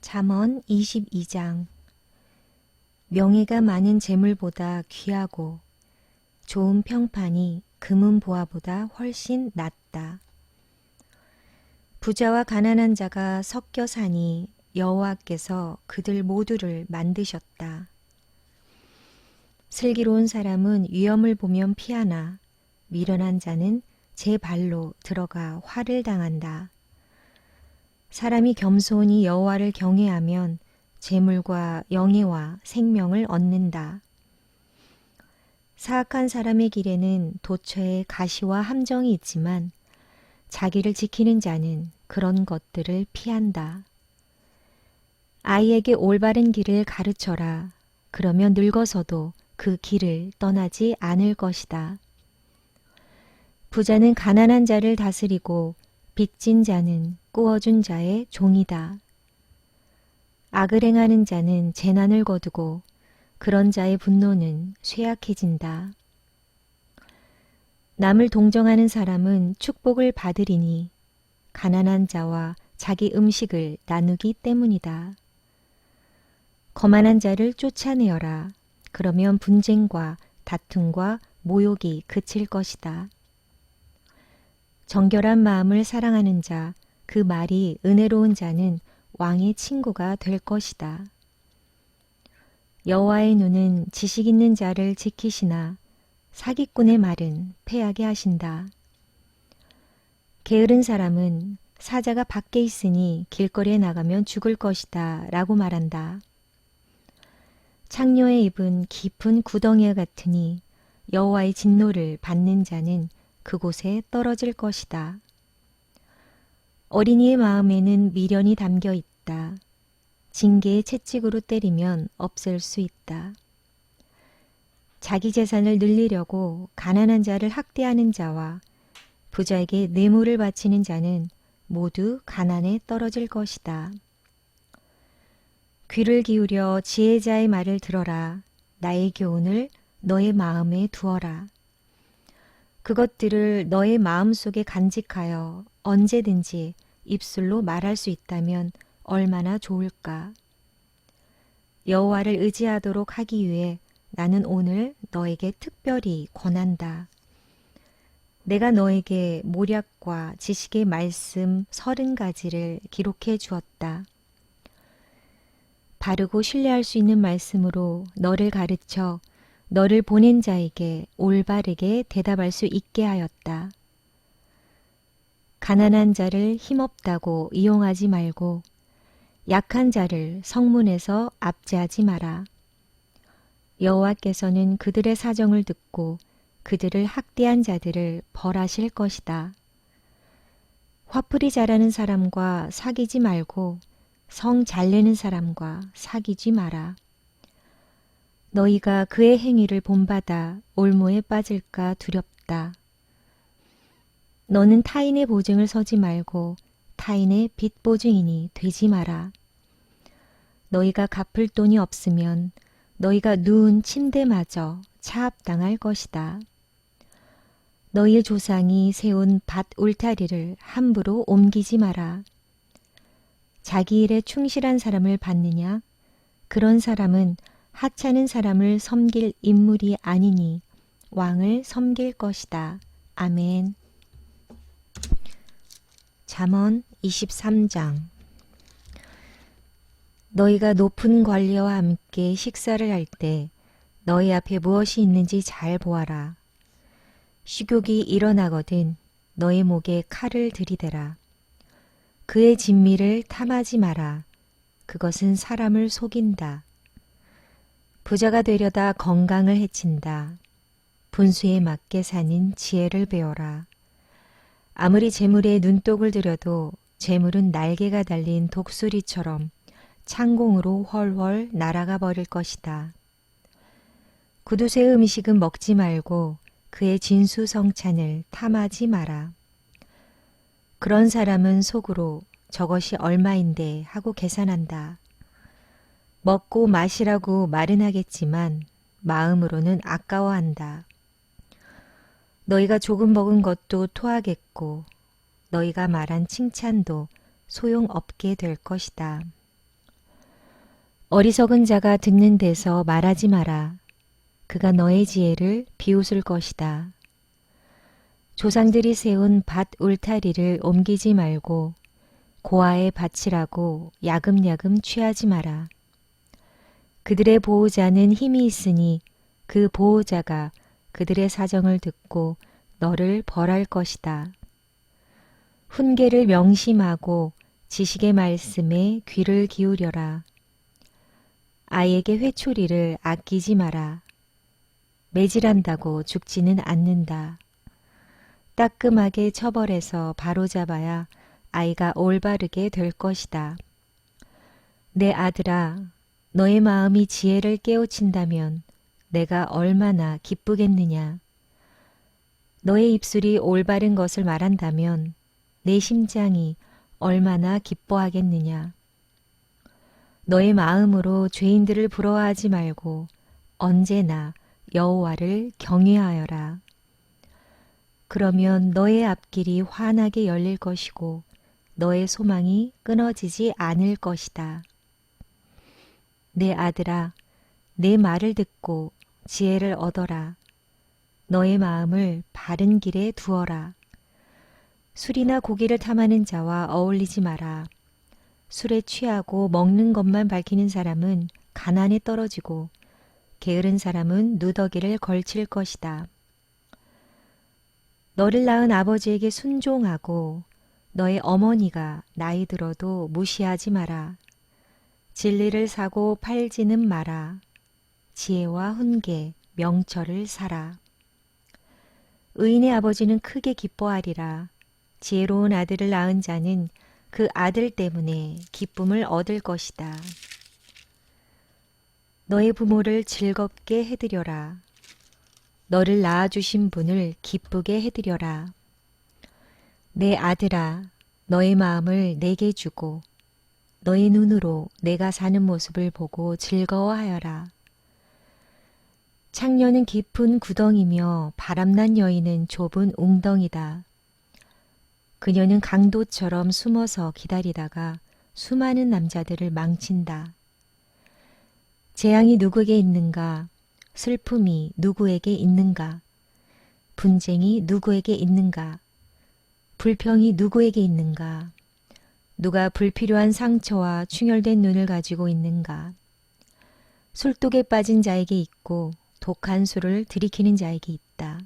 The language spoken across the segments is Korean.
잠언 22장. 명예가 많은 재물보다 귀하고 좋은 평판이 금은 보화보다 훨씬 낫다. 부자와 가난한 자가 섞여 사니 여호와께서 그들 모두를 만드셨다. 슬기로운 사람은 위험을 보면 피하나 미련한 자는 제 발로 들어가 화를 당한다. 사람이 겸손히 여호와를 경외하면 재물과 영예와 생명을 얻는다. 사악한 사람의 길에는 도처에 가시와 함정이 있지만 자기를 지키는 자는 그런 것들을 피한다. 아이에게 올바른 길을 가르쳐라. 그러면 늙어서도 그 길을 떠나지 않을 것이다. 부자는 가난한 자를 다스리고 빚진 자는 꾸어준 자의 종이다. 악을 행하는 자는 재난을 거두고 그런 자의 분노는 쇠약해진다. 남을 동정하는 사람은 축복을 받으리니 가난한 자와 자기 음식을 나누기 때문이다. 거만한 자를 쫓아내어라. 그러면 분쟁과 다툼과 모욕이 그칠 것이다. 정결한 마음을 사랑하는 자, 그 말이 은혜로운 자는 왕의 친구가 될 것이다. 여호와의 눈은 지식 있는 자를 지키시나 사기꾼의 말은 패하게 하신다. 게으른 사람은 사자가 밖에 있으니 길거리에 나가면 죽을 것이다 라고 말한다. 창녀의 입은 깊은 구덩이와 같으니 여호와의 진노를 받는 자는 그곳에 떨어질 것이다. 어린이의 마음에는 미련이 담겨 있다. 징계의 채찍으로 때리면 없앨 수 있다. 자기 재산을 늘리려고 가난한 자를 학대하는 자와 부자에게 뇌물을 바치는 자는 모두 가난에 떨어질 것이다. 귀를 기울여 지혜자의 말을 들어라. 나의 교훈을 너의 마음에 두어라. 그것들을 너의 마음속에 간직하여 언제든지 입술로 말할 수 있다면 얼마나 좋을까. 여호와를 의지하도록 하기 위해 나는 오늘 너에게 특별히 권한다. 내가 너에게 모략과 지식의 말씀 30가지를 기록해 주었다. 바르고 신뢰할 수 있는 말씀으로 너를 가르쳐 너를 보낸 자에게 올바르게 대답할 수 있게 하였다. 가난한 자를 힘없다고 이용하지 말고 약한 자를 성문에서 압제하지 마라. 여호와께서는 그들의 사정을 듣고 그들을 학대한 자들을 벌하실 것이다. 화풀이 잘하는 사람과 사귀지 말고 성 잘 내는 사람과 사귀지 마라. 너희가 그의 행위를 본받아 올무에 빠질까 두렵다. 너는 타인의 보증을 서지 말고 타인의 빚 보증인이 되지 마라. 너희가 갚을 돈이 없으면 너희가 누운 침대마저 차압당할 것이다. 너희의 조상이 세운 밭 울타리를 함부로 옮기지 마라. 자기 일에 충실한 사람을 받느냐? 그런 사람은 하찮은 사람을 섬길 인물이 아니니 왕을 섬길 것이다. 아멘. 잠언 23장. 너희가 높은 관리와 함께 식사를 할 때 너희 앞에 무엇이 있는지 잘 보아라. 식욕이 일어나거든 너의 목에 칼을 들이대라. 그의 진미를 탐하지 마라. 그것은 사람을 속인다. 부자가 되려다 건강을 해친다. 분수에 맞게 사는 지혜를 배워라. 아무리 재물에 눈독을 들여도 재물은 날개가 달린 독수리처럼 창공으로 훨훨 날아가 버릴 것이다. 굿옷의 음식은 먹지 말고 그의 진수성찬을 탐하지 마라. 그런 사람은 속으로 저것이 얼마인데 하고 계산한다. 먹고 마시라고 말은 하겠지만 마음으로는 아까워한다. 너희가 조금 먹은 것도 토하겠고 너희가 말한 칭찬도 소용없게 될 것이다. 어리석은 자가 듣는 데서 말하지 마라. 그가 너의 지혜를 비웃을 것이다. 조상들이 세운 밭 울타리를 옮기지 말고 고아의 밭이라고 야금야금 취하지 마라. 그들의 보호자는 힘이 있으니 그 보호자가 그들의 사정을 듣고 너를 벌할 것이다. 훈계를 명심하고 지식의 말씀에 귀를 기울여라. 아이에게 회초리를 아끼지 마라. 매질한다고 죽지는 않는다. 따끔하게 처벌해서 바로잡아야 아이가 올바르게 될 것이다. 내 아들아, 너의 마음이 지혜를 깨우친다면 내가 얼마나 기쁘겠느냐. 너의 입술이 올바른 것을 말한다면 내 심장이 얼마나 기뻐하겠느냐. 너의 마음으로 죄인들을 부러워하지 말고 언제나 여호와를 경외하여라. 그러면 너의 앞길이 환하게 열릴 것이고 너의 소망이 끊어지지 않을 것이다. 내 아들아, 내 말을 듣고 지혜를 얻어라. 너의 마음을 바른 길에 두어라. 술이나 고기를 탐하는 자와 어울리지 마라. 술에 취하고 먹는 것만 밝히는 사람은 가난에 떨어지고 게으른 사람은 누더기를 걸칠 것이다. 너를 낳은 아버지에게 순종하고 너의 어머니가 나이 들어도 무시하지 마라. 진리를 사고 팔지는 마라. 지혜와 훈계, 명철을 사라. 의인의 아버지는 크게 기뻐하리라. 지혜로운 아들을 낳은 자는 그 아들 때문에 기쁨을 얻을 것이다. 너의 부모를 즐겁게 해드려라. 너를 낳아주신 분을 기쁘게 해드려라. 내 아들아, 너의 마음을 내게 주고 너의 눈으로 내가 사는 모습을 보고 즐거워하여라. 창녀는 깊은 구덩이며 바람난 여인은 좁은 웅덩이다. 그녀는 강도처럼 숨어서 기다리다가 수많은 남자들을 망친다. 재앙이 누구에게 있는가? 슬픔이 누구에게 있는가? 분쟁이 누구에게 있는가? 불평이 누구에게 있는가? 누가 불필요한 상처와 충혈된 눈을 가지고 있는가? 술독에 빠진 자에게 있고 독한 술을 들이키는 자에게 있다.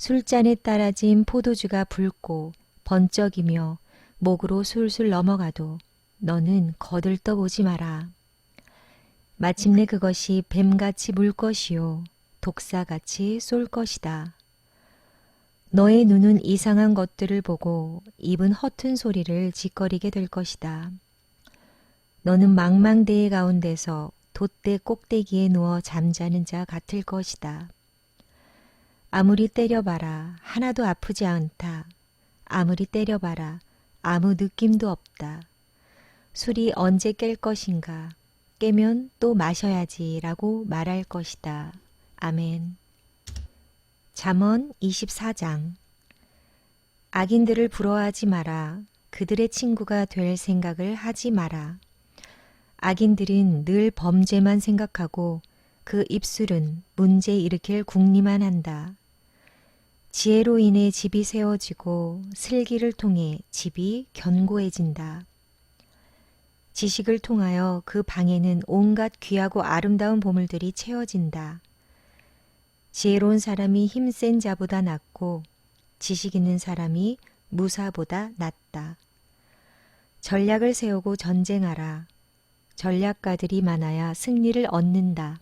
술잔에 따라진 포도주가 붉고 번쩍이며 목으로 술술 넘어가도 너는 거들떠보지 마라. 마침내 그것이 뱀같이 물 것이요 독사같이 쏠 것이다. 너의 눈은 이상한 것들을 보고 입은 허튼 소리를 짓거리게 될 것이다. 너는 망망대해 가운데서 돛대 꼭대기에 누워 잠자는 자 같을 것이다. 아무리 때려봐라 하나도 아프지 않다. 아무리 때려봐라 아무 느낌도 없다. 술이 언제 깰 것인가? 깨면 또 마셔야지 라고 말할 것이다. 아멘. 잠언 24장. 악인들을 부러워하지 마라. 그들의 친구가 될 생각을 하지 마라. 악인들은 늘 범죄만 생각하고 그 입술은 문제 일으킬 궁리만 한다. 지혜로 인해 집이 세워지고 슬기를 통해 집이 견고해진다. 지식을 통하여 그 방에는 온갖 귀하고 아름다운 보물들이 채워진다. 지혜로운 사람이 힘센 자보다 낫고 지식 있는 사람이 무사보다 낫다. 전략을 세우고 전쟁하라. 전략가들이 많아야 승리를 얻는다.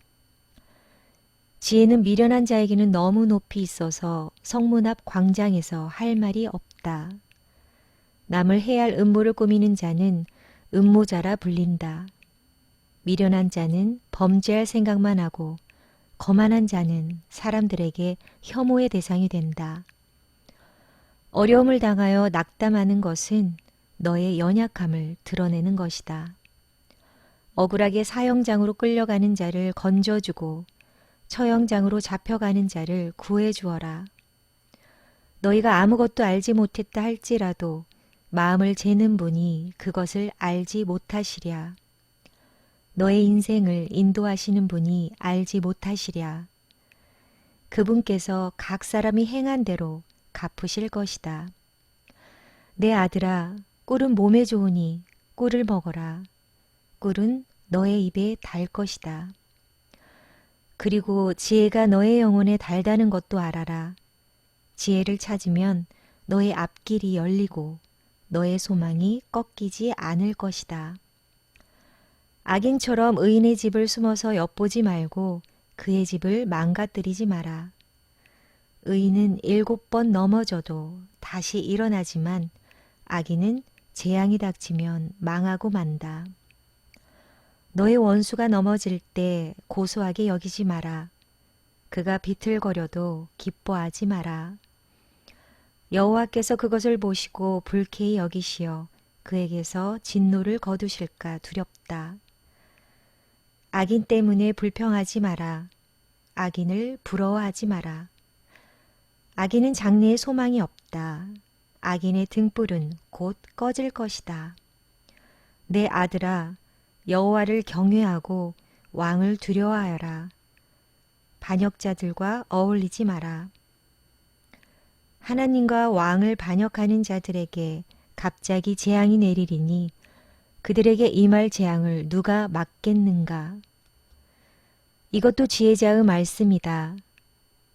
지혜는 미련한 자에게는 너무 높이 있어서 성문 앞 광장에서 할 말이 없다. 남을 해할 음모를 꾸미는 자는 음모자라 불린다. 미련한 자는 범죄할 생각만 하고 거만한 자는 사람들에게 혐오의 대상이 된다. 어려움을 당하여 낙담하는 것은 너의 연약함을 드러내는 것이다. 억울하게 사형장으로 끌려가는 자를 건져주고 처형장으로 잡혀가는 자를 구해주어라. 너희가 아무것도 알지 못했다 할지라도 마음을 재는 분이 그것을 알지 못하시랴. 너의 인생을 인도하시는 분이 알지 못하시랴. 그분께서 각 사람이 행한 대로 갚으실 것이다. 내 아들아, 꿀은 몸에 좋으니 꿀을 먹어라. 꿀은 너의 입에 달 것이다. 그리고 지혜가 너의 영혼에 달다는 것도 알아라. 지혜를 찾으면 너의 앞길이 열리고 너의 소망이 꺾이지 않을 것이다. 악인처럼 의인의 집을 숨어서 엿보지 말고 그의 집을 망가뜨리지 마라. 의인은 7번 넘어져도 다시 일어나지만 악인은 재앙이 닥치면 망하고 만다. 너의 원수가 넘어질 때 고소하게 여기지 마라. 그가 비틀거려도 기뻐하지 마라. 여호와께서 그것을 보시고 불쾌히 여기시어 그에게서 진노를 거두실까 두렵다. 악인 때문에 불평하지 마라. 악인을 부러워하지 마라. 악인은 장래에 소망이 없다. 악인의 등불은 곧 꺼질 것이다. 내 아들아, 여호와를 경외하고 왕을 두려워하여라. 반역자들과 어울리지 마라. 하나님과 왕을 반역하는 자들에게 갑자기 재앙이 내리리니 그들에게 임할 재앙을 누가 막겠는가? 이것도 지혜자의 말씀이다.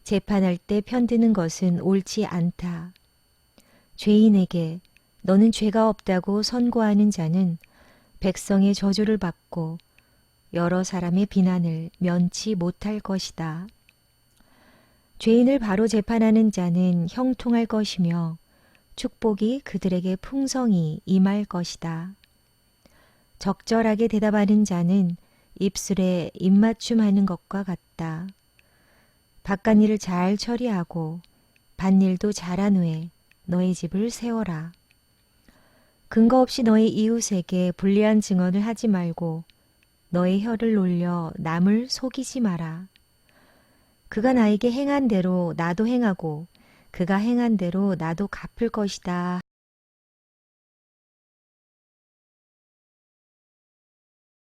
재판할 때 편드는 것은 옳지 않다. 죄인에게 너는 죄가 없다고 선고하는 자는 백성의 저주를 받고 여러 사람의 비난을 면치 못할 것이다. 죄인을 바로 재판하는 자는 형통할 것이며 축복이 그들에게 풍성히 임할 것이다. 적절하게 대답하는 자는 입술에 입맞춤하는 것과 같다. 바깥일을 잘 처리하고 밭일도 잘한 후에 너의 집을 세워라. 근거 없이 너의 이웃에게 불리한 증언을 하지 말고 너의 혀를 놀려 남을 속이지 마라. 그가 나에게 행한 대로 나도 행하고 그가 행한 대로 나도 갚을 것이다